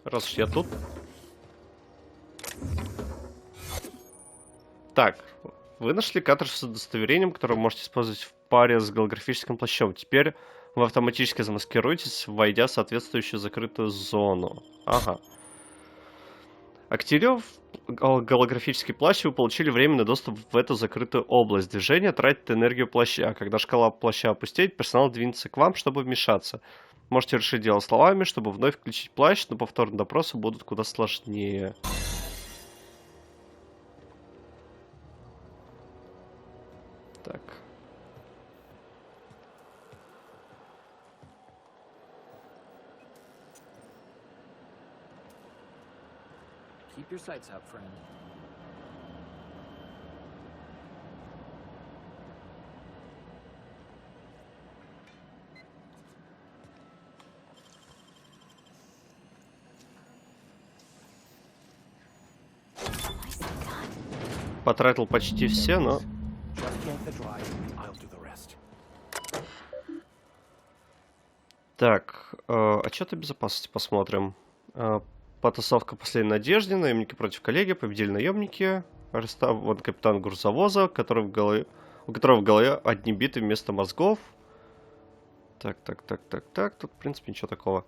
Раз уж я тут. Так, вы нашли картридж с удостоверением, которое вы можете использовать в паре с голографическим плащом. Теперь вы автоматически замаскируетесь, войдя в соответствующую закрытую зону. Ага. Активировав голографический плащ, вы получили временный доступ в эту закрытую область. Движение тратит энергию плаща. А когда шкала плаща опустеет, персонал двинется к вам, чтобы вмешаться. Можете решить дело словами, чтобы вновь включить плащ, но повторные допросы будут куда сложнее. Так. Keep your sights up, friend. Потратил почти все, но... Так, отчеты безопасности посмотрим. Потасовка последней надежды, наемники против коллеги, победили наемники, арестован капитан грузовоза, у которого в голове одни биты вместо мозгов. Так, тут в принципе ничего такого.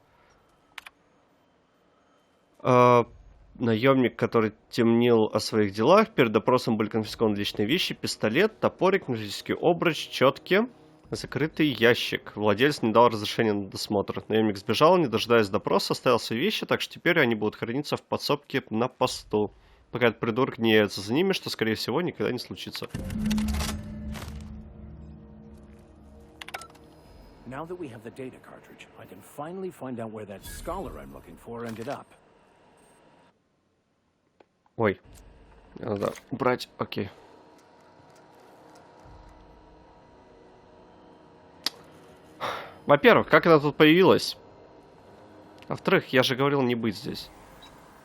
Наемник, который темнил о своих делах, перед допросом были конфискованы личные вещи, пистолет, топорик, металлический обруч, четки. Закрытый ящик. Владелец не дал разрешения на досмотр. Наемник сбежал, не дожидаясь допроса, оставил свои вещи, так что теперь они будут храниться в подсобке на посту. Пока этот придурок не явится за ними, что, скорее всего, никогда не случится. Ой. Надо убрать. Окей. Во-первых, как она тут появилась? А во-вторых, я же говорил не быть здесь.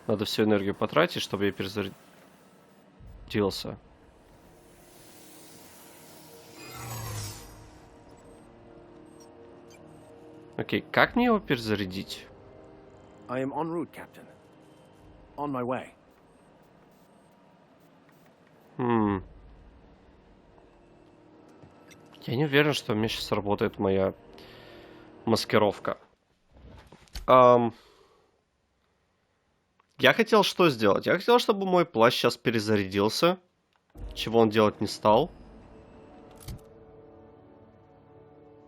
Надо всю энергию потратить, чтобы я перезарядился. Окей, как мне его перезарядить? I am en route, Captain. On my way. Я не уверен, что у меня сейчас работает моя маскировка. Я хотел что сделать? Я хотел, чтобы мой плащ сейчас перезарядился. Чего он делать не стал.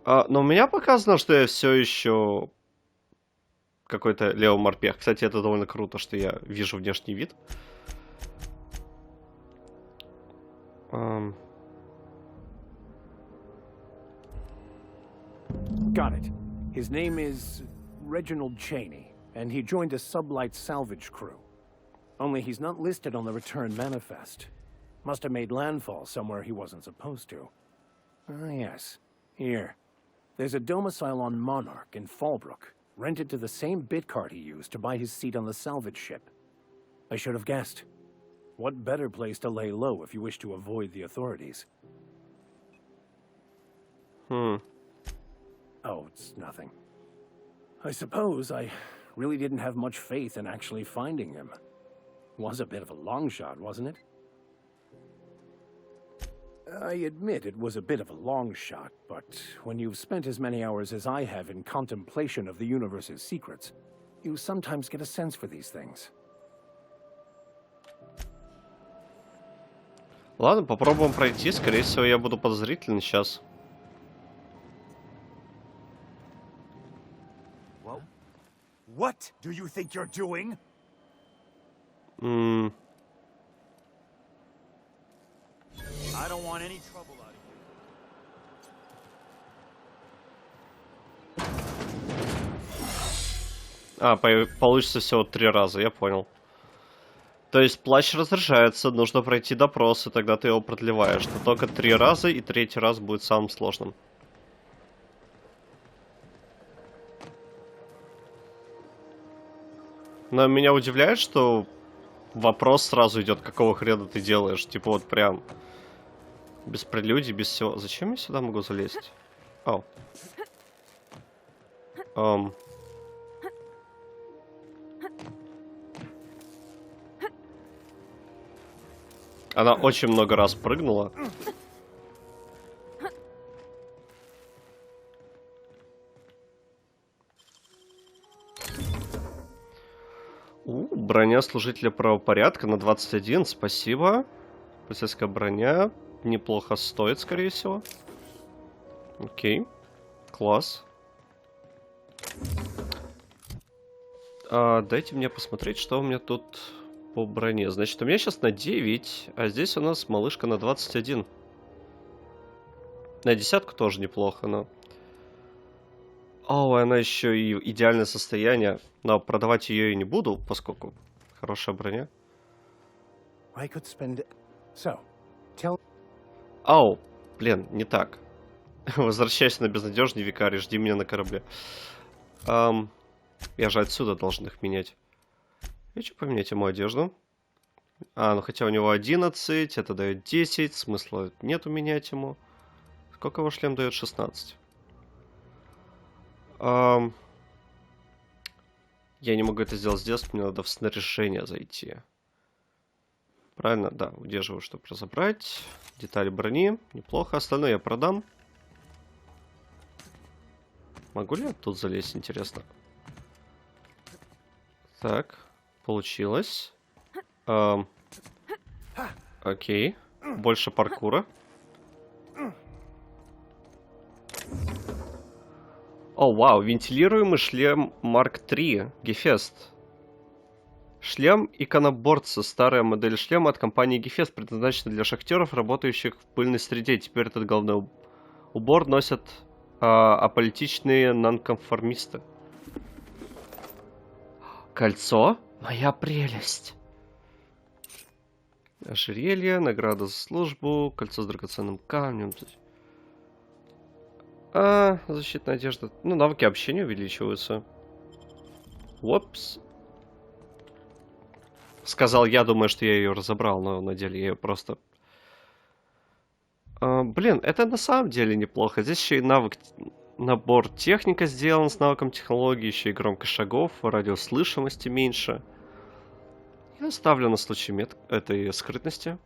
Но у меня показано, что я все еще какой-то левоморпех. Кстати, это довольно круто, что я вижу внешний вид. Got it. His name is Reginald Cheney, and he joined a sublight salvage crew. Only he's not listed on the return manifest. Must have made landfall somewhere he wasn't supposed to. Ah, yes. Here. There's a domicile on Monarch in Fallbrook, rented to the same bit card he used to buy his seat on the salvage ship. I should have guessed. What better place to lay low if you wish to avoid the authorities? Oh, it's nothing. I suppose I really didn't have much faith in actually finding him. Was a bit of a long shot, wasn't it? I admit it was a bit of a long shot, but when you've spent as many hours as I have in contemplation of the universe's secrets, you sometimes get a sense for these things. Ладно, попробуем пройти. Скорее всего, я буду подозрительный сейчас. What do you think you're doing? I don't want any trouble out of here. Получится всего 3 раза, я понял. То есть плащ разряжается, нужно пройти допрос, и тогда ты его продлеваешь. Но только 3 раза, и 3-й раз будет самым сложным. Но меня удивляет, что вопрос сразу идет, какого хрена ты делаешь. Типа вот прям без прелюдий, без всего. Зачем я сюда могу залезть? О. Она очень много раз прыгнула. Броня служителя правопорядка на 21. Спасибо. Полицейская броня. Неплохо стоит, скорее всего. Окей. Класс. Дайте мне посмотреть, что у меня тут по броне. Значит, у меня сейчас на 9, а здесь у нас малышка на 21. На 10 тоже неплохо, но... О, она еще и идеальное состояние. Но продавать ее и не буду, поскольку хорошая броня. I could spend... So, tell... Ау, блин, не так. Возвращайся на безнадежный викарий, жди меня на корабле. Я же отсюда должен их менять. Я хочу поменять ему одежду. Ну хотя у него 11, это дает 10, смысла нету менять ему. Сколько его шлем дает? 16. Я не могу это сделать здесь, мне надо в снаряжение зайти. Правильно? Да, удерживаю, чтобы разобрать. Детали брони, неплохо. Остальное я продам. Могу ли я тут залезть, интересно? Так, получилось. Окей. Больше паркура. О, вау, вентилируемый шлем Марк III, Гефест. Шлем иконоборца. Старая модель шлема от компании Гефест, предназначена для шахтеров, работающих в пыльной среде. Теперь этот головной убор носят аполитичные нонконформисты. Кольцо? Моя прелесть. Ожерелье, награда за службу, кольцо с драгоценным камнем. Защитная одежда. Ну, навыки общения увеличиваются. Упс. Сказал я, думаю, что я ее разобрал, но на деле я ее просто... блин, это на самом деле неплохо. Здесь еще и набор техника сделан с навыком технологии, еще и громкость шагов, радиослышимости меньше. Я ставлю на случай этой скрытности.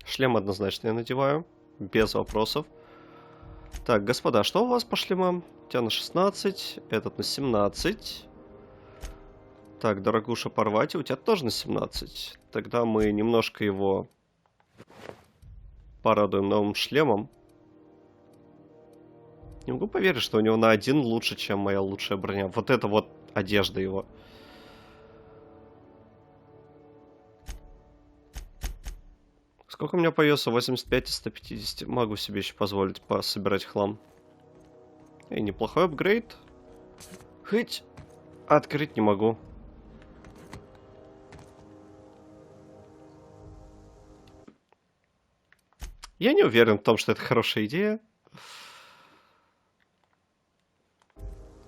Шлем однозначно я надеваю, без вопросов. Так, господа, что у вас по шлемам? У тебя на 16, этот на 17. Так, дорогуша Парвати, у тебя тоже на 17. Тогда мы немножко его порадуем новым шлемом. Не могу поверить, что у него на 1 лучше, чем моя лучшая броня. Вот это вот одежда его. Сколько у меня по весу? 85 из 150. Могу себе еще позволить пособирать хлам. И неплохой апгрейд. Хоть открыть не могу. Я не уверен в том, что это хорошая идея.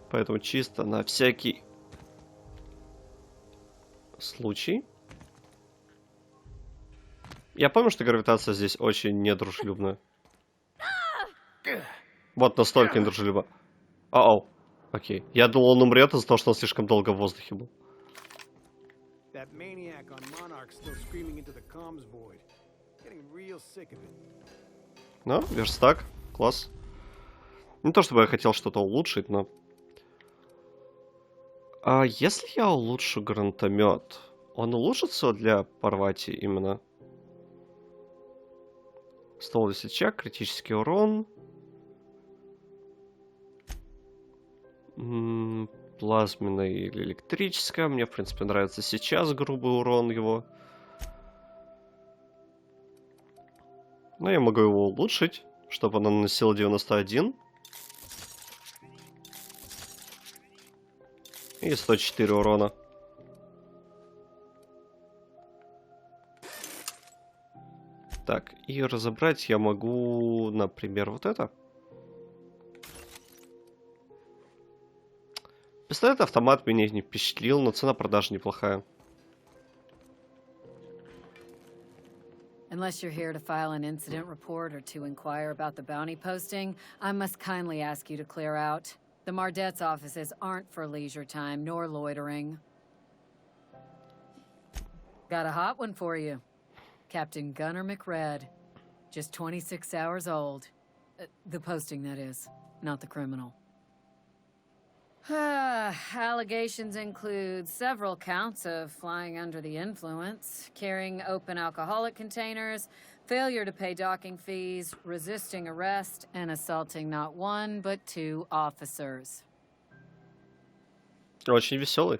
Поэтому чисто на всякий случай. Я помню, что гравитация здесь очень недружелюбная. Вот настолько недружелюбно. Оу. Окей. Я думал, он умрет из-за того, что он слишком долго в воздухе был. Ну, верстак. Класс. Не то, чтобы я хотел что-то улучшить, но... если я улучшу гранатомет, он улучшится для Парвати именно? Ствол весельчак, критический урон. Плазменное или электрическое. Мне, в принципе, нравится сейчас грубый урон его. Но я могу его улучшить, чтобы он наносил 91. И 104 урона. Так, и разобрать я могу, например, вот это. Пистолет-автомат меня не впечатлил, но цена продажи неплохая. Unless you're here to file an incident report or to inquire about the bounty posting, I must kindly ask you to clear out. The Mardet's offices aren't for leisure time nor loitering. Got a hot one for you. Captain Gunner McRed. Just 26 hours old. The posting, that is, not the criminal. Allegations include several counts of flying under the influence, carrying open alcoholic containers, failure to pay docking fees, resisting arrest, and assaulting not one, but 2 officers. Очень веселый.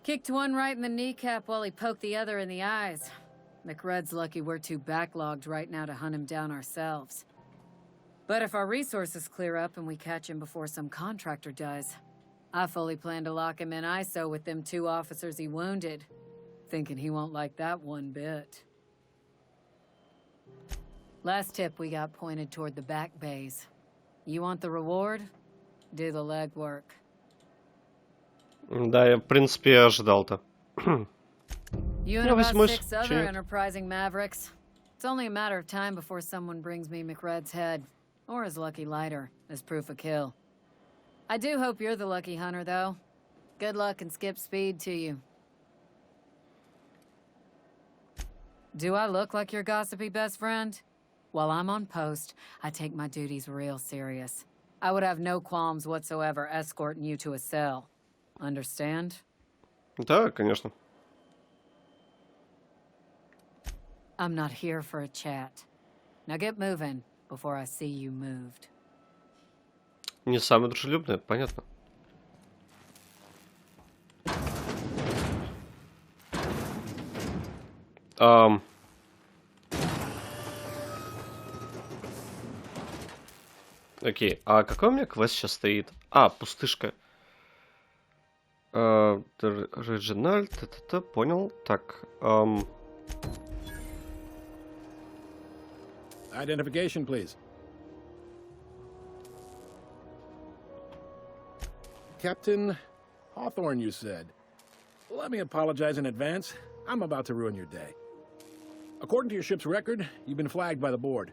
Kicked one right in the kneecap while he poked the other in the eyes. McRed's lucky we're too backlogged right now to hunt him down ourselves. But if our resources clear up and we catch him before some contractor does, I fully plan to lock him in ISO with them 2 officers he wounded, thinking he won't like that one bit. Last tip we got pointed toward the back bays. You want the reward? Do the legwork. Да, я, в принципе, ожидал-то. You and about 6 other enterprising mavericks. It's only a matter of time before someone brings me McRed's head, or his lucky lighter, as proof of kill. I do hope you're the lucky hunter, though. Good luck and skip speed to you. Do I look like your gossipy best friend? While I'm on post, I take my duties real serious. I would have no qualms whatsoever escorting you to a cell. Understand? Да, конечно. I'm not here for a chat. Now get moving before I see you moved. Не самый дружелюбный, понятно. Окей, а какой у меня квест сейчас стоит? А, пустышка. Оригиналь, та-та-та, понял. Так, Identification, please. Captain Hawthorne, you said. Let me apologize in advance. I'm about to ruin your day. According to your ship's record, you've been flagged by the board.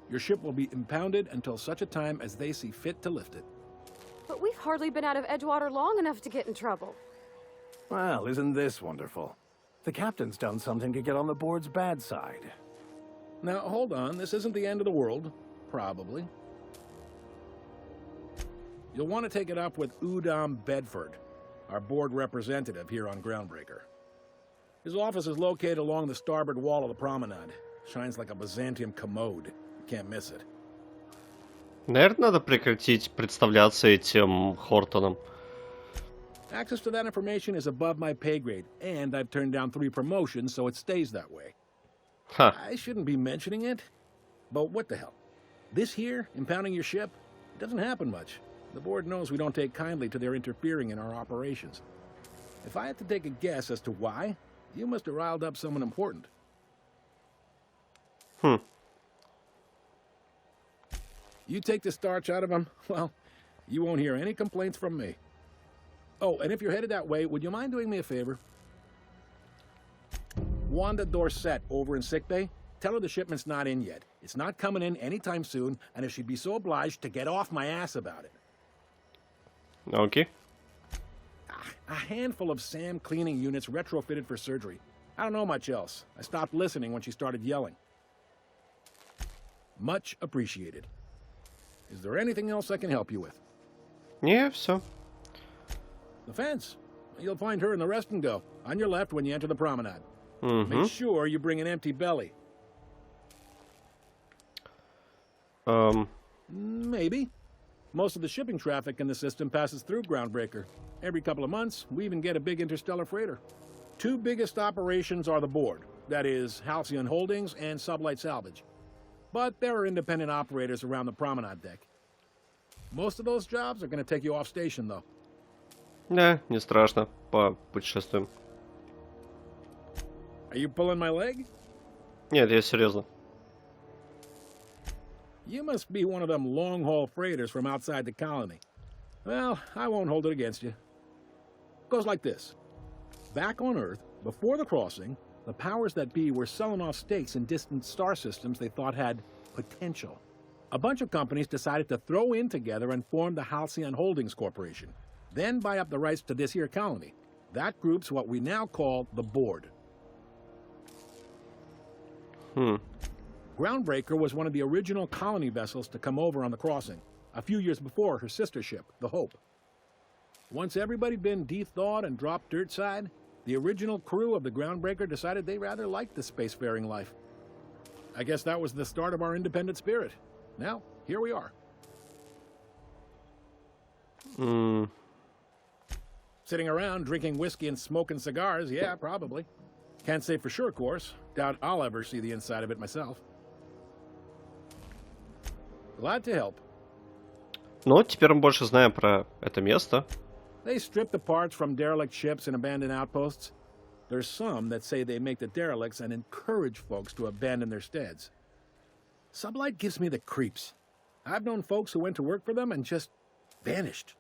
Your ship will be impounded until such a time as they see fit to lift it. But we've hardly been out of Edgewater long enough to get in trouble. Well, isn't this wonderful? The captain's done something to get on the board's bad side. Now, hold on. This isn't the end of the world. Probably. You'll want to take it up with Udom Bedford, our board representative here on Groundbreaker. His office is located along the starboard wall of the promenade. Shines like a Byzantium commode. You can't miss it. наверное, надо прекратить представляться этим Хортоном. Access to that information is above my pay grade, and I've turned down 3 promotions, so it stays that way. Ха, I shouldn't be mentioning it, but what the hell? This here, impounding your ship, it doesn't happen much. The board knows we don't take kindly to their interfering in our operations. If I had to take a guess as to why, you must have riled up someone important. You take the starch out of them, well, you won't hear any complaints from me. Oh, and if you're headed that way, would you mind doing me a favor? Wanda Dorset over in sickbay, tell her the shipment's not in yet. It's not coming in anytime soon, and if she'd be so obliged to get off my ass about it. окей. A handful of SAM cleaning units retrofitted for surgery. I don't know much else. I stopped listening when she started yelling. Much appreciated. Is there anything else I can help you with? Не, все. The fence. You'll find her in the rest and go, on your left when you enter the promenade. Угу. Make sure you bring an empty belly. Maybe. Most of the shipping traffic in the system passes through Groundbreaker. Every couple of months, we even get a big interstellar freighter. 2 biggest operations are the board. That is, Halcyon Holdings and Sublight Salvage. But there are independent operators around the promenade deck. Most of those jobs are going to take you off station, though. Да, не страшно. Попутешествуем. Are you pulling my leg? Нет, я серьезно. You must be one of them long-haul freighters from outside the colony. Well, I won't hold it against you. Goes like this. Back on Earth, before the crossing, the powers that be were selling off stakes in distant star systems they thought had potential. A bunch of companies decided to throw in together and form the Halcyon Holdings Corporation, then buy up the rights to this here colony. That group's what we now call the board. Groundbreaker was one of the original colony vessels to come over on the crossing, a few years before her sister ship, the Hope. Once everybody'd been de-thawed and dropped dirtside, the original crew of the Groundbreaker decided they rather liked the spacefaring life. I guess that was the start of our independent spirit. Now, here we are. Sitting around drinking whiskey and smoking cigars, yeah, probably. Can't say for sure, of course. Doubt I'll ever see the inside of it myself. Glad to help. Ну, теперь мы больше знаем про это место. They strip the parts from derelict ships and abandoned outposts. There's some that say they make the derelicts and encourage folks to abandon their steads. Sublight gives me the creeps. I've known folks who went to work for them and just vanished.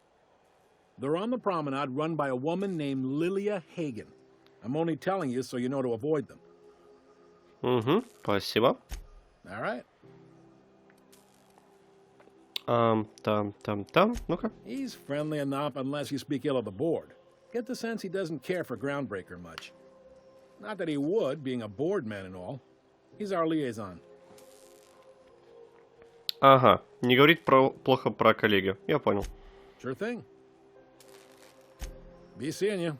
They're on the promenade run by a woman named Lilia Hagen. I'm only telling you so you know to avoid them. Спасибо. All right. Ну-ка. He's friendly enough unless you speak ill of the board. Get the sense he doesn't care for Groundbreaker much. Not that he would, being a board man and all. He's our liaison. Ага, не говорить плохо про коллеги. Я понял. Sure thing. Be seeing you.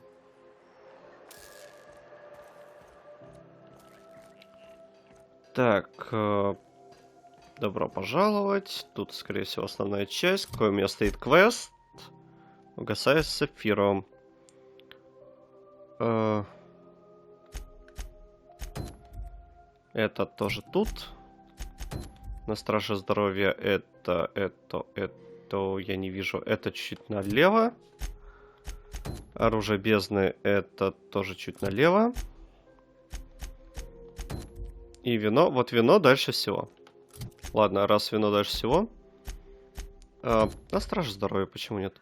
Так, добро пожаловать. Тут, скорее всего, основная часть. Какой у меня стоит квест? Угасая с сапфиром. Это тоже тут. На страже здоровья это я не вижу. Это чуть налево. Оружие бездны это тоже чуть налево. И вино. Вот вино дальше всего. Ладно, раз вино дальше всего. На страже здоровья почему нет?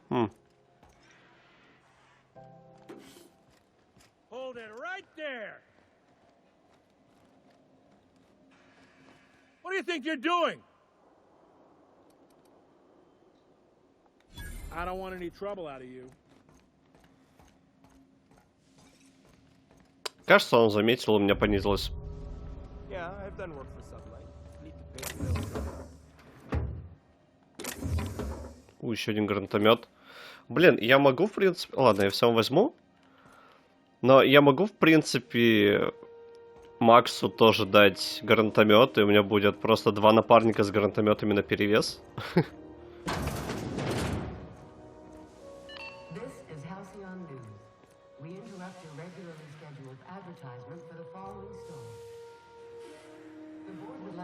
Hold it right there. What do you think you're doing? I don't want any trouble out of you. Кажется, он заметил, у меня понизилось. Yeah, I've done work for Sublight. Need to pay. Еще один гранатомет. Блин, я могу, в принципе... Ладно, я все возьму. Но я могу, в принципе, Максу тоже дать гранатомет, и у меня будет просто два напарника с гранатометами наперевес.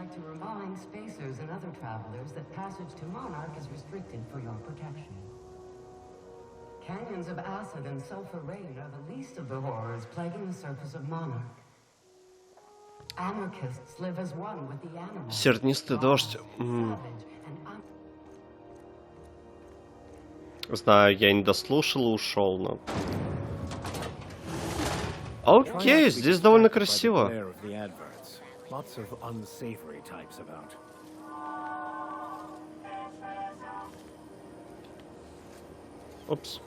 To remind spacers and other travelers that passage to Monarch is restricted for your protection. Canyons of acid and sulfur rain are the least of the horrors plaguing the surface of Monarch. Anarchists live as one with the animals. Сернистый дождь. Знаю, я не дослушал и ушел, но... Окей, здесь довольно красиво. Lots of unsavory types about. Упс.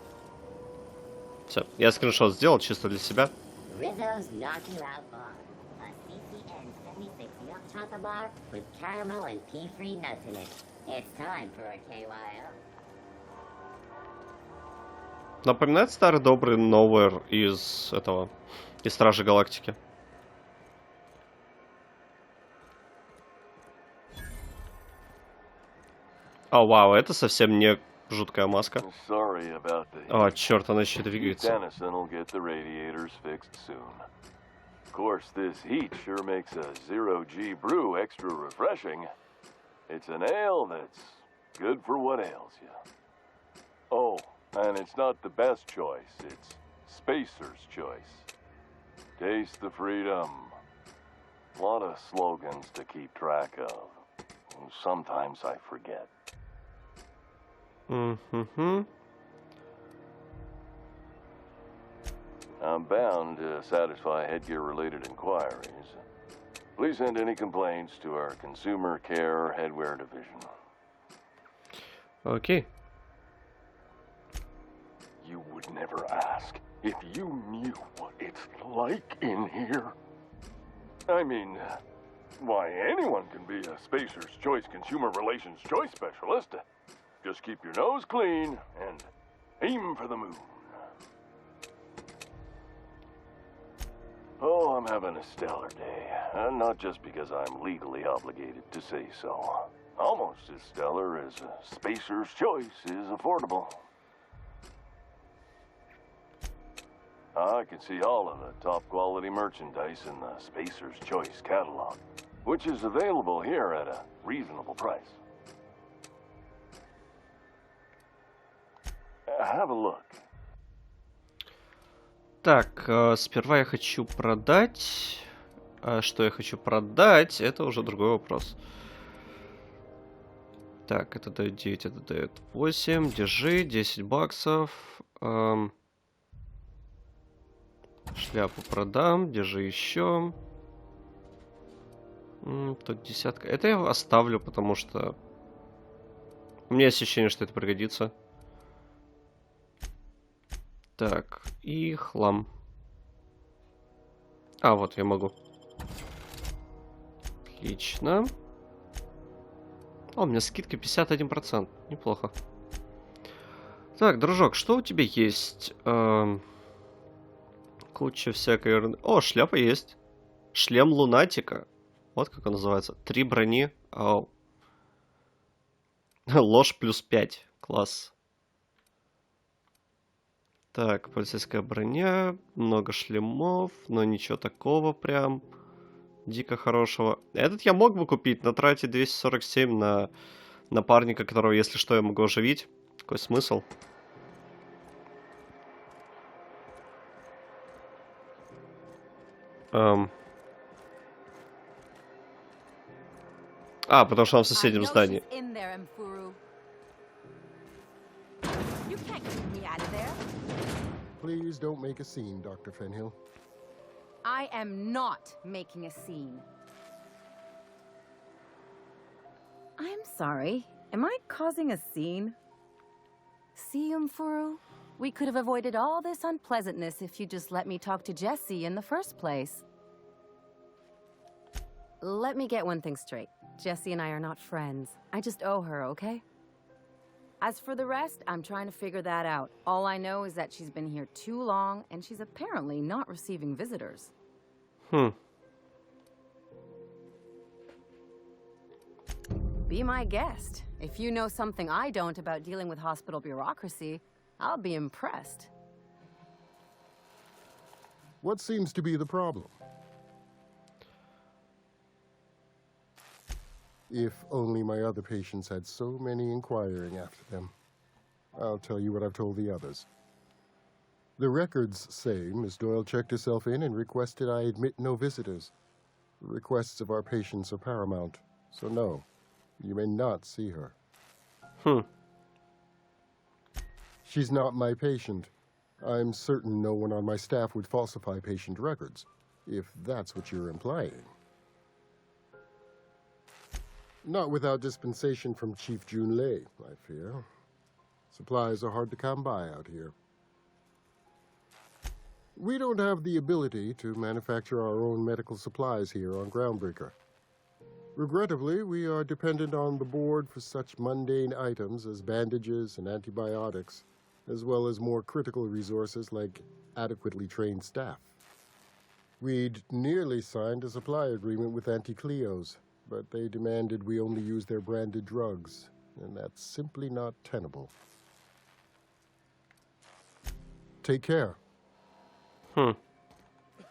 Все, я скриншот сделал чисто для себя. Rizzo's knockout bar. A CCN 76 milk chocolate bar with caramel and pea-free nuts in it. It's time for a KYO. Напоминает старый добрый Nowhere из этого, из Стражи Галактики. О, вау, это совсем не жуткая маска. О, черт, она еще двигается. course, this heat sure makes a zero-G brew extra refreshing. It's an ale that's good for what ails you. Oh, and it's not the best choice. It's Spacer's choice. Taste the freedom. A lot of slogans to keep track of. Sometimes I forget. Mm-hmm. I'm bound to satisfy headgear-related inquiries. Please send any complaints to our Consumer Care Headwear Division. Окей. you would never ask if you knew what it's like in here. I mean, why, anyone can be a Spacer's Choice Consumer Relations Choice Specialist. Just keep your nose clean and aim for the moon. Oh, I'm having a stellar day. And not just because I'm legally obligated to say so. Almost as stellar as a Spacer's Choice is affordable. I can see all of the top quality merchandise in the Spacer's Choice catalog, which is available here at a reasonable price. Have a look. Так, сперва я хочу продать. А что я хочу продать, это уже другой вопрос. Так, это дает 9, это дает 8. Держи, 10 баксов. Шляпу продам, держи еще. Тут десятка. Это я оставлю, потому что у меня есть ощущение, что это пригодится. Так, и хлам. А, вот я могу. Отлично. О, у меня скидка 51%. Неплохо. Так, дружок, что у тебя есть? Куча всякой ерунды. О, шляпа есть. Шлем лунатика. Вот как он называется. 3 брони. Ау. Ложь плюс 5. Класс. Так, полицейская броня. Много шлемов. Но ничего такого прям дико хорошего. Этот я мог бы купить, но тратить 247 на напарника, которого, если что, я могу оживить. Какой смысл? Потому что он в соседнем здании. Please don't make a scene, Dr. Fenhill. I am not making a scene. I'm sorry. Am I causing a scene? See, Umfuru? We could have avoided all this unpleasantness if you just let me talk to Jessie in the first place. Let me get one thing straight. Jessie and I are not friends. I just owe her, okay? As for the rest, I'm trying to figure that out. All I know is that she's been here too long, and she's apparently not receiving visitors. Be my guest. If you know something I don't about dealing with hospital bureaucracy, I'll be impressed. What seems to be the problem? If only my other patients had so many inquiring after them. I'll tell you what I've told the others. The records say Miss Doyle checked herself in and requested I admit no visitors. The requests of our patients are paramount, so no, you may not see her. She's not my patient. I'm certain no one on my staff would falsify patient records, if that's what you're implying. Not without dispensation from Chief Jun Lei, I fear. Supplies are hard to come by out here. We don't have the ability to manufacture our own medical supplies here on Groundbreaker. Regrettably, we are dependent on the board for such mundane items as bandages and antibiotics, as well as more critical resources like adequately trained staff. We'd nearly signed a supply agreement with Anti-Cleos, but they demanded we only use their branded drugs, and that's simply not tenable. Take care.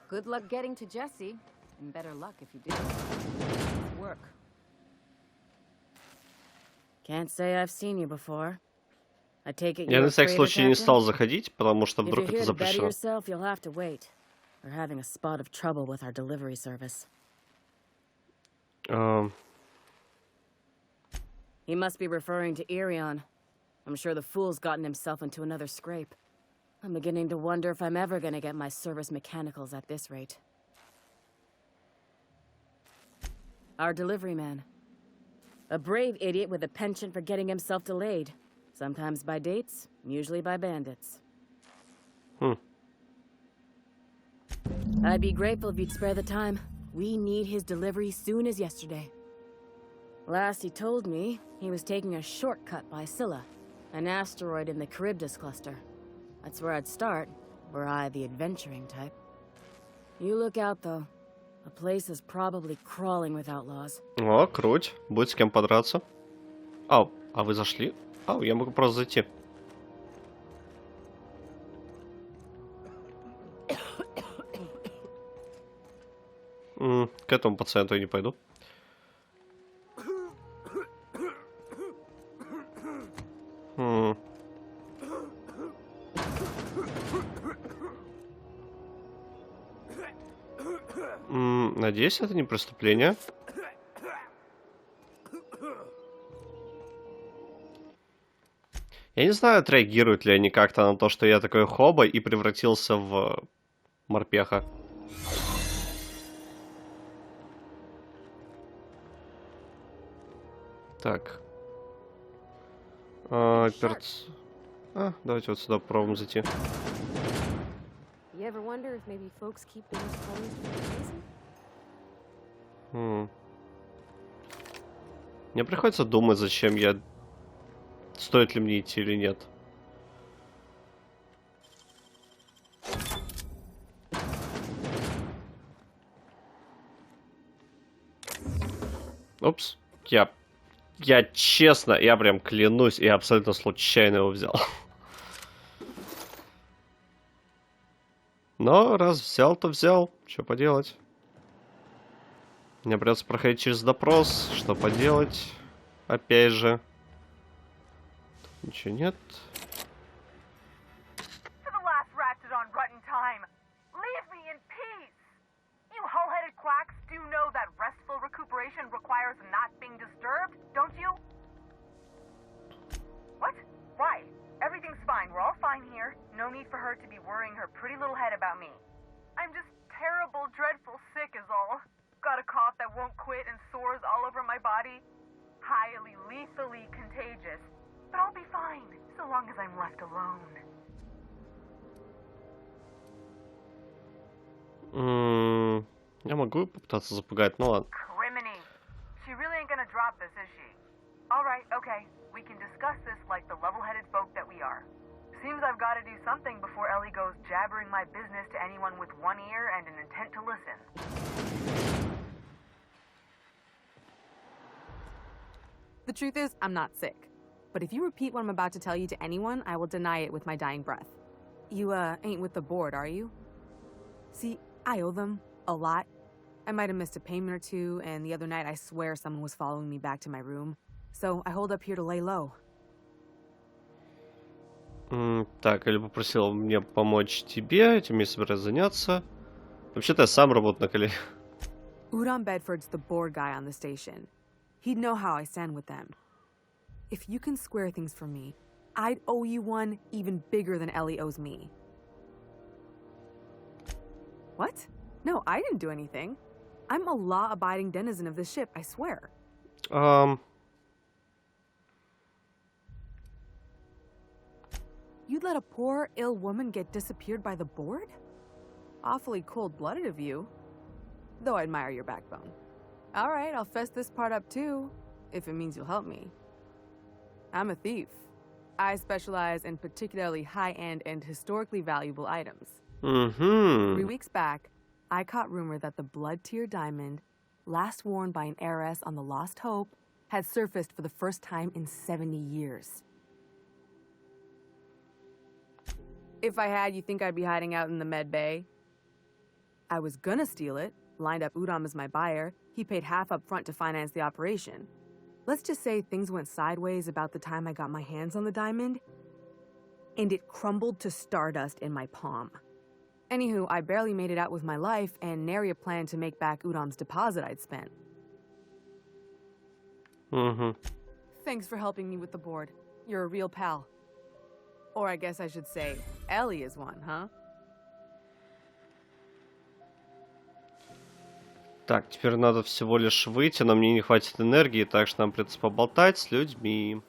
Good luck getting to Jessie, and better luck if you do. Work. Can't say I've seen you before. I take it Я you're на a всякий freighter случай не captain? стал заходить, потому что If вдруг you're это here to better запрещено. yourself, you'll have to wait. We're having a spot of trouble with our delivery service. He must be referring to Irion. I'm sure the fool's gotten himself into another scrape. I'm beginning to wonder if I'm ever gonna get my service mechanicals at this rate. Our delivery man. A brave idiot with a penchant for getting himself delayed. Sometimes by dates, usually by bandits. I'd be grateful if you'd spare the time. We need his delivery soon as yesterday. Last he told me, he was taking a shortcut by Scylla, an asteroid in the Charybdis cluster. That's where I'd start, were I the adventuring type. You look out, though. The place is probably crawling with outlaws. О, круть. Будет с кем подраться. Ау, а вы зашли? Ау, я могу просто зайти. К этому пациенту я не пойду. Надеюсь, это не преступление. Я не знаю, отреагируют ли они как-то на то, что я такой хоба и превратился в морпеха. Так. Давайте вот сюда попробуем зайти. You ever wonder if maybe folks keep things closed for a reason? Мне приходится думать, зачем я... Стоит ли мне идти или нет. Упс. Я честно, я прям клянусь, я абсолютно случайно его взял. Но раз взял, то взял. Что поделать? Мне придется проходить через допрос. Что поделать? Опять же. Тут ничего нет. Everything's fine. We're all fine here. No need for her to be worrying her pretty little head about me. I'm just terrible, dreadful sick is all. Got a cough that won't quit and sores all over my body. Highly, lethally contagious. But I'll be fine, so long as I'm left alone. Я могу попытаться запугать, ну ладно. Criminy. She really ain't gonna drop this, is she? Alright, okay. We can discuss this like the level-headed folk that we are. Seems I've got to do something before Ellie goes jabbering my business to anyone with one ear and an intent to listen. The truth is, I'm not sick. But if you repeat what I'm about to tell you to anyone, I will deny it with my dying breath. You, ain't with the board, are you? See, I owe them a lot. I might have missed a payment or two, and the other night I swear someone was following me back to my room. So I hold up here to lay low. Так, Элли попросил мне помочь тебе, этим я собираюсь заняться. Вообще-то я сам работаю на коле. Udon Bedford's the board guy on the station. He'd know how I stand with them. If you can square things for me, I'd owe you one even bigger than Ellie owes me. What? No, I didn't do anything. I'm a law-abiding denizen of this ship, I swear. You'd let a poor, ill woman get disappeared by the board? Awfully cold-blooded of you. Though I admire your backbone. All right, I'll fess this part up too, if it means you'll help me. I'm a thief. I specialize in particularly high-end and historically valuable items. 3 weeks back, I caught rumor that the blood-tier diamond, last worn by an heiress on the Lost Hope, had surfaced for the first time in 70 years. If I had, you think I'd be hiding out in the med bay? I was gonna steal it, lined up Udom as my buyer. He paid half up front to finance the operation. Let's just say things went sideways about the time I got my hands on the diamond, and it crumbled to stardust in my palm. Anywho, I barely made it out with my life, and nary a plan to make back Udom's deposit I'd spent. Thanks for helping me with the board. You're a real pal. Or I guess I should say, Ellie is one, huh? Так, теперь надо всего лишь выйти, но мне не хватит энергии, так что нам придется поболтать с людьми.